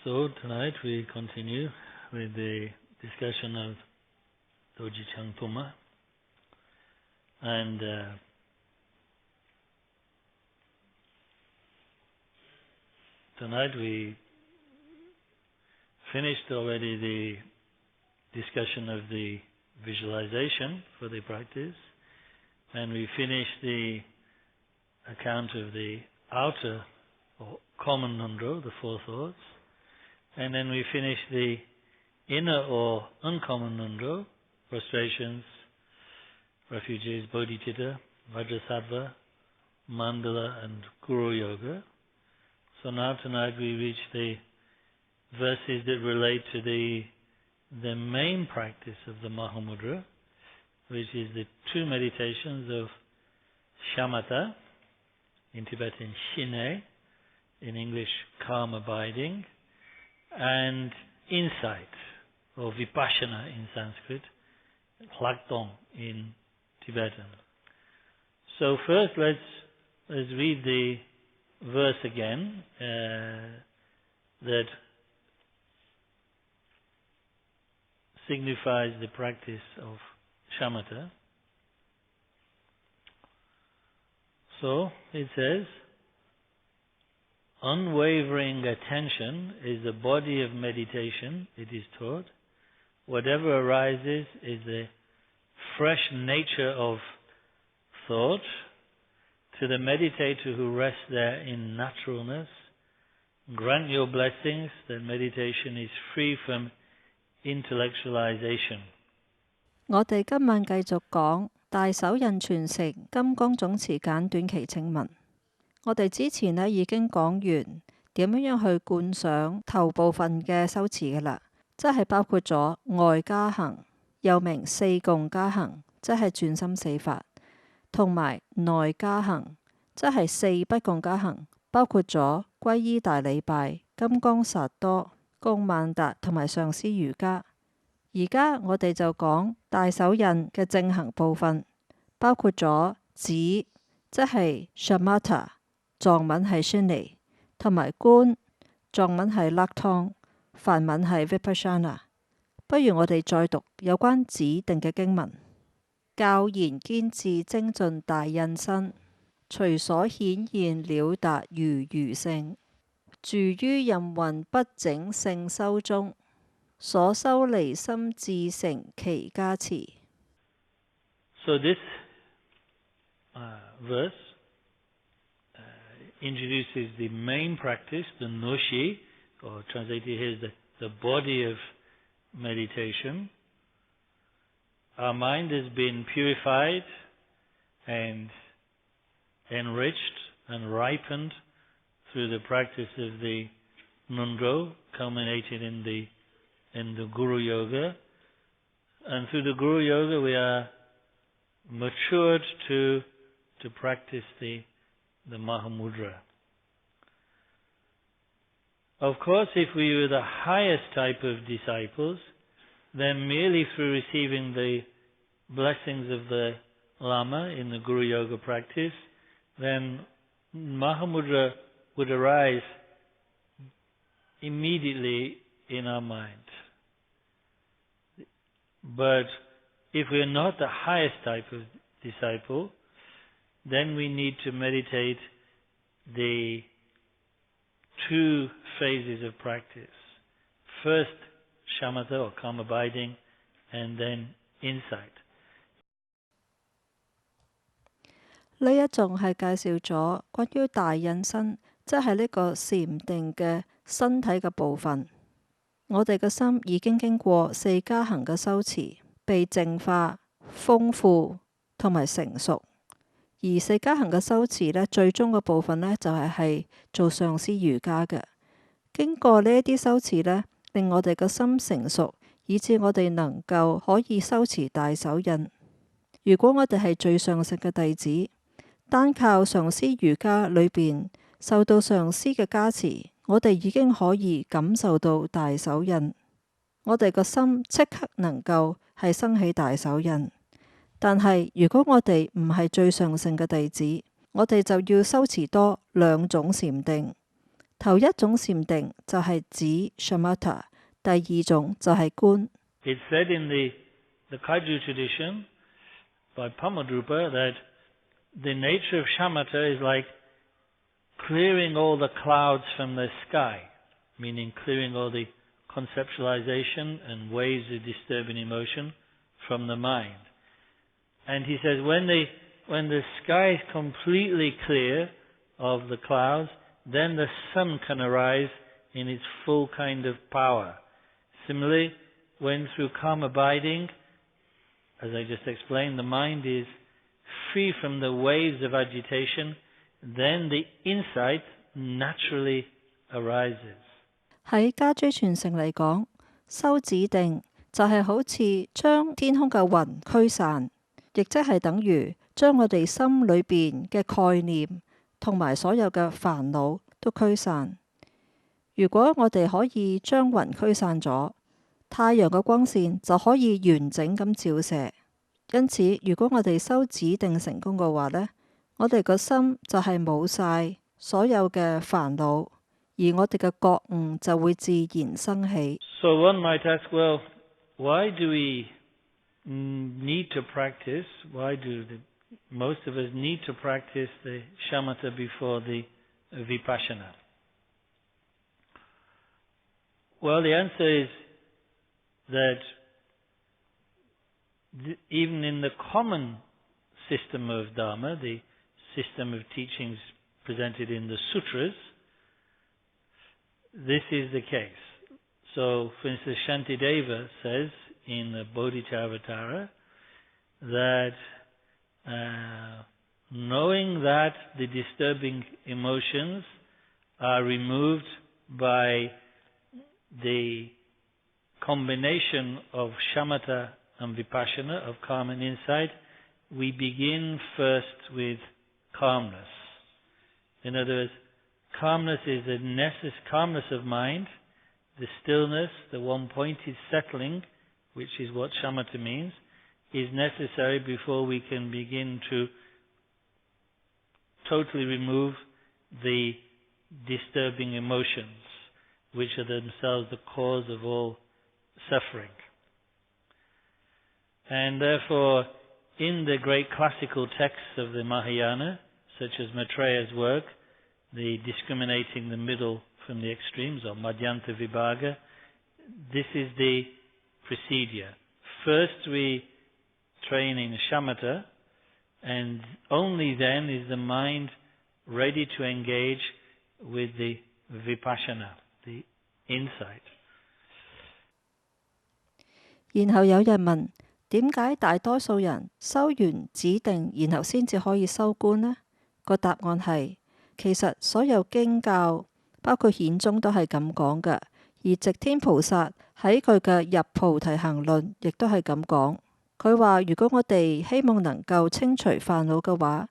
So tonight we continue with the discussion of Doji Changpuma, and tonight we finished already the discussion of the visualization for the practice, and we finished the account of the outer or common nundro, the four thoughts, and then we finished the inner or uncommon nundro, prostrations, refuges, bodhicitta, vajrasattva, mandala, and guru yoga. So now tonight we reach the verses that relate to the main practice of the Mahamudra, which is the two meditations of shamatha, in Tibetan shine, in English calm abiding, and insight, or vipassana in Sanskrit, hlakdong in Tibetan. So first let's read the verse again that signifies the practice of shamatha. So it says, unwavering attention is the body of meditation, it is taught. Whatever arises is the fresh nature of thought. To the meditator who rests there in naturalness, grant your blessings that meditation is free from intellectualization. 我哋今晚繼續講大手印傳承金剛總持簡短祈請文。我哋之前已經講完點樣去觀想頭部分嘅修持嘅啦，即係包括咗外加行，又名四共加行，即係轉心四法，同埋內加行，即係四不共加行，包括咗皈依大禮拜、金剛薩多、供曼達同埋上師瑜伽。而家我哋就講大手印嘅正行部分，包括咗止，即係 shamatha， 藏文係 shini， 同埋觀，藏文係 lakthong， 梵文係 vipassana。不如我哋再讀有關止定嘅經文。教言堅志精進大印身，隨所顯現了達如性，住於任運不整性修中，所修離心至成其加持。So this verse introduces the main practice, the noshi, or translated here as the body of meditation. Our mind has been purified and enriched and ripened through the practice of the nundro, culminated in the Guru Yoga. And through the Guru Yoga we are matured to practice the Mahamudra. Of course, if we were the highest type of disciples, then merely through receiving the blessings of the Lama in the Guru Yoga practice, then Mahamudra would arise immediately in our mind. But if we are not the highest type of disciple, then we need to meditate the two phases of practice. First, shamatha or calm abiding, and then insight. 呢一種係介紹咗關於大印身，即係呢個禪定嘅身體嘅部分。我哋嘅心已經經過四加行嘅修持，被淨化、豐富同埋成熟。而四加行嘅修持呢，最終嘅部分呢，就係做上師瑜伽嘅。經過呢一啲修持呢，令我哋嘅心成熟，以致我哋能夠可以修持大手印。如果我哋係最上乘嘅弟子，單靠上師瑜伽裏邊受到上師嘅加持，我哋已經可以感受到大手印。我哋個心即刻能夠係生起大手印。但係如果我哋唔係最上乘嘅弟子，我哋就要修持多兩種禪定。頭一種禪定就係指 shamatha， 第二種就係觀。It's said in the Kagyu tradition by Mahamudra that the nature of shamatha is like clearing all the clouds from the sky, meaning clearing all the conceptualization and waves of disturbing emotion from the mind. And he says when the sky is completely clear of the clouds, then the sun can arise in its full kind of power. Similarly, when through calm abiding, as I just explained, the mind is free from the waves of agitation, then the insight naturally arises. 喺家居傳承嚟講，修止定就係好似將天空嘅雲驅散，亦即係等於將我哋心裏邊嘅概念同埋所有嘅煩惱都驅散。如果我哋可以將雲驅散咗，太陽嘅光線就可以完整咁照射。因此，如果我哋修止定成功嘅話呢，我哋個心就係冇晒所有嘅煩惱，而我哋嘅覺悟就會自然生起。So one might ask, well, why do we need to practice? Why do most of us need to practice the shamatha before the vipassana? Well, the answer is that even in the common system of Dharma, the system of teachings presented in the sutras, this is the case. So, for instance, Shantideva says in the Bodhicharvatara that knowing that the disturbing emotions are removed by the combination of shamatha and vipassana, of calm and insight, we begin first with calmness. In other words, calmness is the calmness of mind, the stillness, the one-pointed settling, which is what shamatha means, is necessary before we can begin to totally remove the disturbing emotions, which are themselves the cause of all suffering. And therefore, in the great classical texts of the Mahayana, such as Maitreya's work, the discriminating the middle from the extremes, or Madhyanta Vibhaga, this is the procedure. First we train in shamatha, and only then is the mind ready to engage with the vipassana, the insight. 然後有人問，點解大多數人修完止定，然後先至可以修觀呢？個答案係，其實所有經教，包括顯宗都係咁講嘅，而寂天菩薩喺佢嘅入菩提行論亦都係咁講。佢話如果我哋希望能夠清除煩惱嘅話，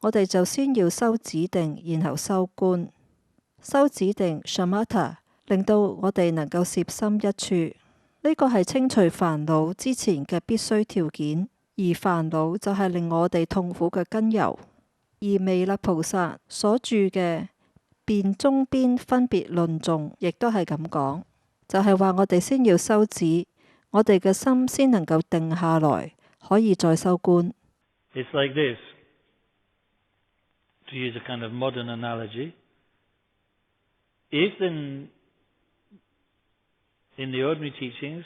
我哋就先要修止定，然後修觀。修止定 shamatha 令到我哋能夠攝心一處。呢個係清除煩惱之前嘅必須條件，而煩惱就係令我哋痛苦嘅根由。而彌勒菩薩所著嘅辯中邊分別論頌，亦都係咁講，就係話我哋先要修止，我哋嘅心先能夠定下來，可以再修觀。It's like this, to use a kind of modern analogy. If in the ordinary teachings,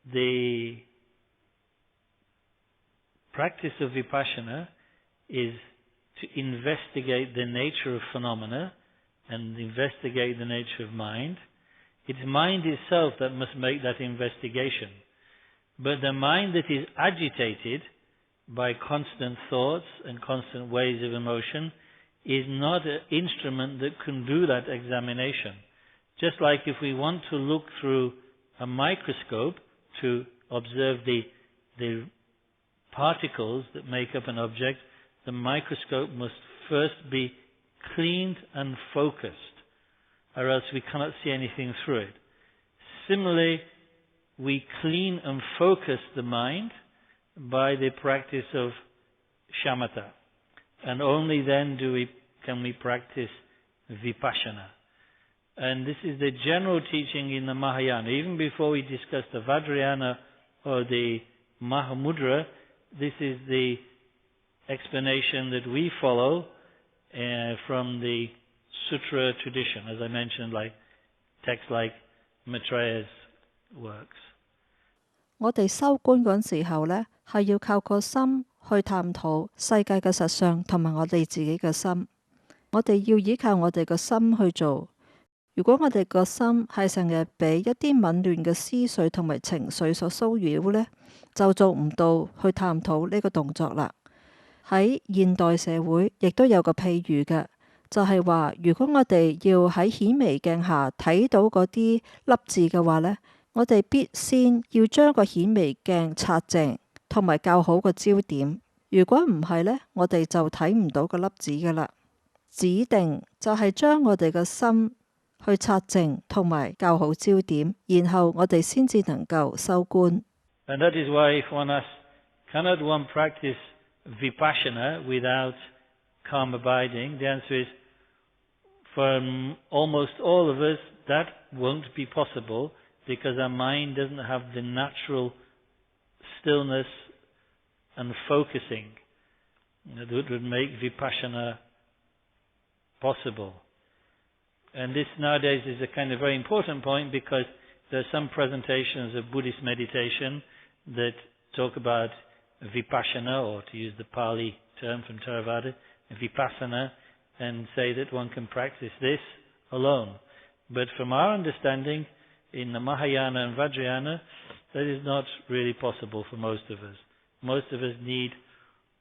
the practice of vipassana is to investigate the nature of phenomena and investigate the nature of mind. It's mind itself that must make that investigation. But the mind that is agitated by constant thoughts and constant waves of emotion is not an instrument that can do that examination. Just like if we want to look through a microscope to observe the particles that make up an object, the microscope must first be cleaned and focused, or else we cannot see anything through it. Similarly, we clean and focus the mind by the practice of shamatha, and only then can we practice vipassana. And this is the general teaching in the Mahayana. Even before we discuss the Vajradhara or the Mahamudra, this is the explanation that we follow from the Sutra tradition, as I mentioned, like texts like Maitreya's works. 我哋修觀嗰陣時候呢，係要靠個心去探討世界嘅實相同埋我哋自己嘅心。我哋要依靠我哋個心去做。如果我哋個心係成日俾一啲紊亂嘅思緒同埋情緒所騷擾呢，就做唔到去探討呢個動作啦。喺現代社會亦都有個譬喻嘅，就係話如果我哋要喺顯微鏡下睇到嗰啲粒字嘅話呢，我哋必先要將個顯微鏡擦淨，同埋校好個焦點。如果唔係呢，我哋就睇唔到個粒子㗎喇。指定就係將我哋嘅心去擦淨同埋校好焦點，然後我哋先至能夠修觀。And that is why if one asks, cannot one practice vipassana without calm abiding? The answer is, for almost all of us, that won't be possible because our mind doesn't have the natural stillness and focusing that would make vipassana possible. And this nowadays is a kind of very important point because there are some presentations of Buddhist meditation that talk about vipassana, or to use the Pali term from Theravada, vipassana, and say that one can practice this alone. But from our understanding, in the Mahayana and Vajrayana, that is not really possible for most of us. Most of us need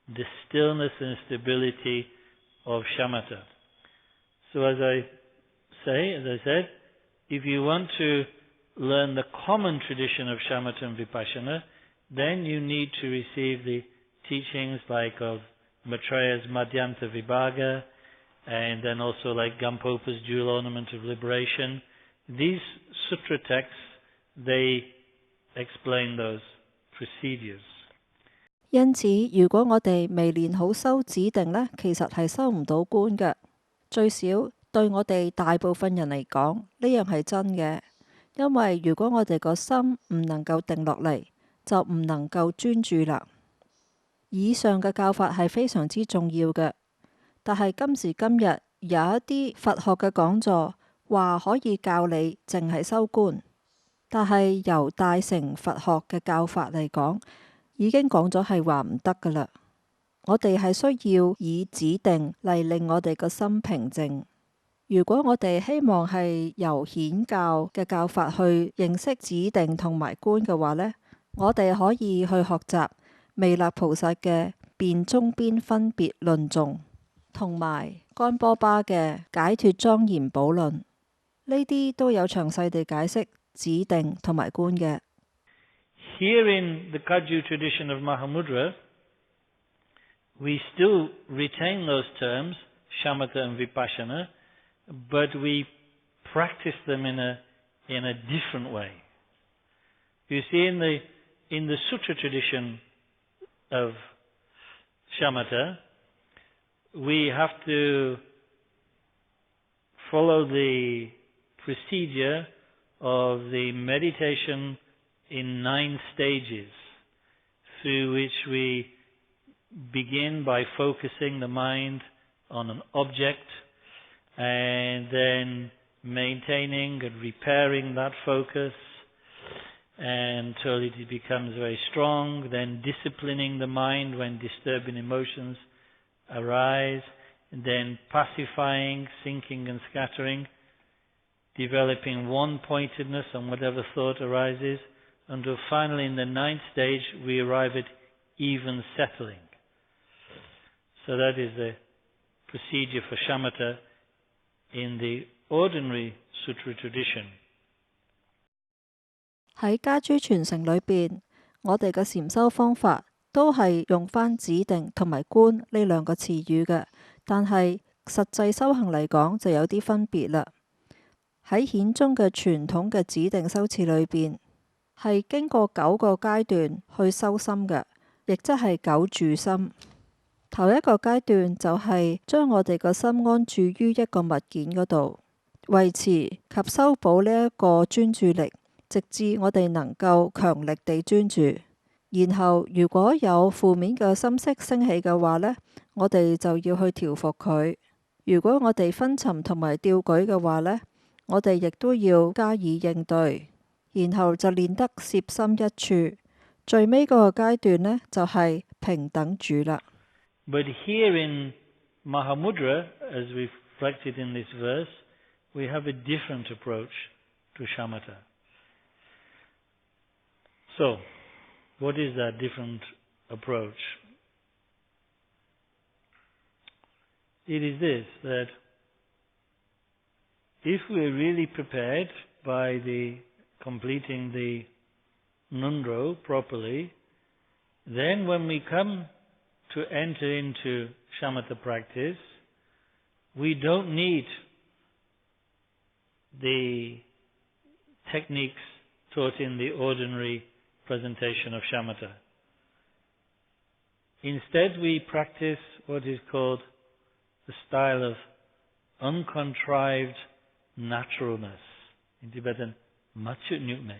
the stillness and stability of shamatha. So as I said, if you want to learn the common tradition of shamatha and vipassana, then you need to receive the teachings like of Maitreya's Madhyanta Vibhaga, and then also like Gampopa's Jewel Ornament of Liberation. These sutra texts, they explain those procedures. 因此，如果我哋未練好修指定呢，其實係修唔到觀嘅。最少對我哋大部分人嚟講，呢樣係真嘅。因為如果我哋個心唔能夠定落嚟，就唔能夠專注啦。以上嘅教法係非常之重要嘅，但係今時今日有一啲佛學嘅講座話可以教你淨係修觀，但係由大乘佛學嘅教法嚟講，已經講咗係話唔得噶啦。我哋係需要以指定嚟令我哋個心平靜。如果我哋希望係由顯教嘅教法去認識指定同埋觀嘅話呢，我哋可以去學習彌勒菩薩嘅辯中邊分別論頌，同埋干波巴嘅解脫莊嚴寶論，呢啲都有詳細地解釋指定同埋觀嘅。Here in the Kagyu tradition of Mahamudra, we still retain those terms, shamatha and vipassana, but we practice them in a different way. You see, in the sutra tradition of shamatha, we have to follow the procedure of the meditation in 9 stages, through which we begin by focusing the mind on an object and then maintaining and repairing that focus until it becomes very strong, then disciplining the mind when disturbing emotions arise, and then pacifying, sinking and scattering, developing one-pointedness on whatever thought arises, until finally in the 9th stage we arrive at even settling. So that is the procedure for shamatha in the ordinary sutra tradition. 喺家居傳承裏邊，我哋嘅禪修方法都係用返指定同埋觀呢兩個詞語嘅，但係實際修行嚟講就有啲分別啦。喺顯宗嘅傳統嘅指定修持裏邊，係經過9個階段去修心嘅，亦即係9住心。頭一個階段就係將我哋個心安住於一個物件嗰度，維持及修補呢一個專注力，直至我哋能夠強力地專注。然後如果有負面嘅心識升起嘅話呢，我哋就要去調伏佢。如果我哋昏沉同埋掉舉嘅話呢，我哋亦都要加以應對。然後就練得攝心一處。最尾嗰個階段呢，就係平等住啦。But here in Mahamudra, as we've reflected in this verse, we have a different approach to shamatha. So, what is that different approach? It is this, that if we're really prepared by completing the nundro properly, then when we come to enter into shamatha practice, we don't need the techniques taught in the ordinary presentation of shamatha. Instead, we practice what is called the style of uncontrived naturalness. In Tibetan, machut nyukme.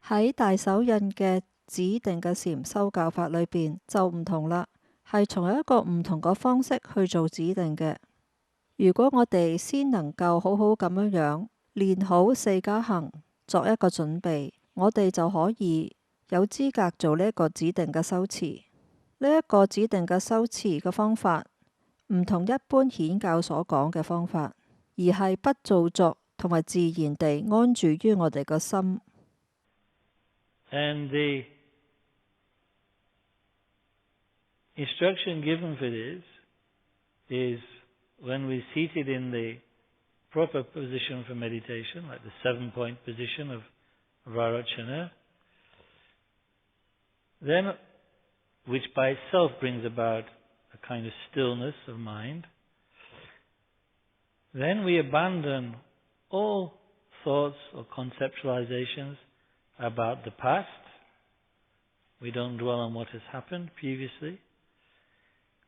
喺大手印嘅指定嘅禪修教法裏邊就唔同啦，係從一個唔同嘅方式去做指定嘅。如果我哋先能夠好好咁樣練好四加行，作一個準備，我哋就可以有資格做呢一個指定嘅修持。呢一個指定嘅修持嘅方法唔同一般顯教所講嘅方法，而係不造作同埋自然地安住於我哋個心。And the instruction given for this is when we're seated in the proper position for meditation, like the 7-point position of Varachana, then, which by itself brings about a kind of stillness of mind, then we abandon all thoughts or conceptualizations about the past. We don't dwell on what has happened previously.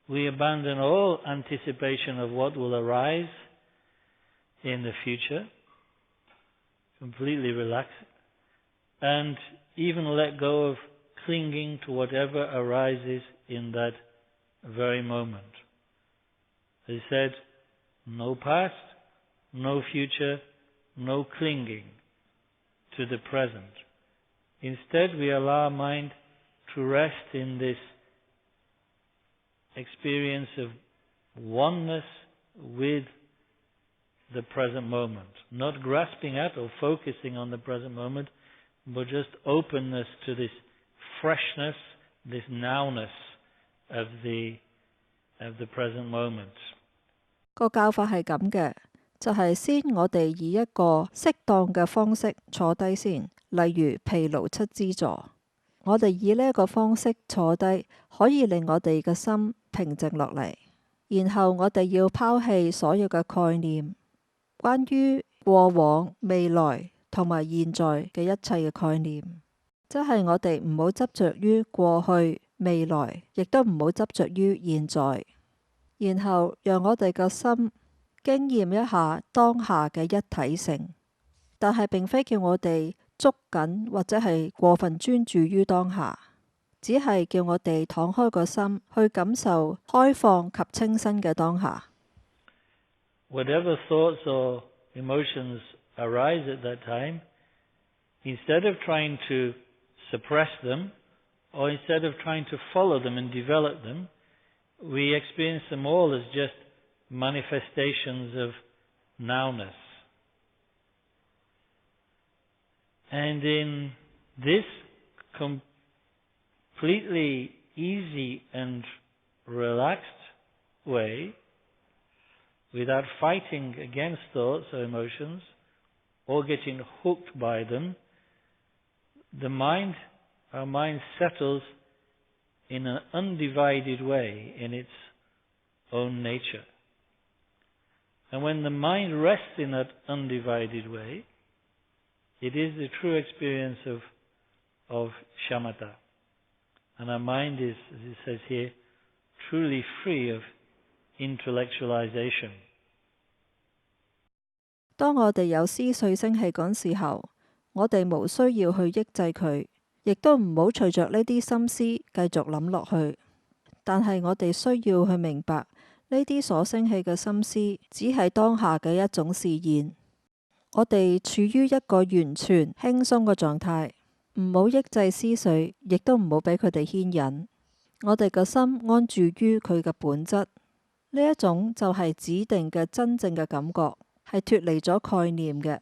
We abandon all anticipation of what will arise in the future, completely relax, and even let go of clinging to whatever arises in that very moment. As I said, no past, no future, no clinging to the present. Instead, we allow our mind to rest in this experience of oneness with the present moment. Not grasping at or focusing on the present moment, but just openness to this freshness, this nowness of the present moment. 個教法係咁嘅，就係先我哋以一個適當嘅方式坐低先，例如毗盧七支坐。我哋以呢一個方式坐低，可以令我哋嘅心平靜落嚟。然後我哋要拋棄所有嘅概念，關於過往、未來同埋現在嘅一切嘅概念，即係我哋唔好執着於過去、未來，亦都唔好執着於現在。然後讓我哋嘅心經驗一下當下嘅一體性，但係並非叫我哋捉緊或者係過分專注於當下，只係叫我哋敞開個心去感受開放及清新嘅當下。Whatever thoughts or emotions arise at that time, instead of trying to suppress them, or instead of trying to follow them and develop them, we experience them all as just manifestations of nowness. And in this completely easy and relaxed way, without fighting against thoughts or emotions, or getting hooked by them, our mind settles in an undivided way in its own nature. And when the mind rests in that undivided way, it is the true experience of shamatha. And our mind is, as it says here, truly free of intellectualization. 當我哋有思緒升起嗰時候，我哋無需要去抑制佢，亦都唔好隨着呢啲心思繼續諗落去。但係我哋需要去明白，呢啲所升起嘅心思只係當下嘅一種示現。我哋處於一個完全輕鬆嘅狀態，唔好抑制思緒，亦都唔好俾佢哋牽引。我哋嘅心安住於佢嘅本質，呢一種就係指定嘅真正嘅感覺，係脫離咗概念嘅。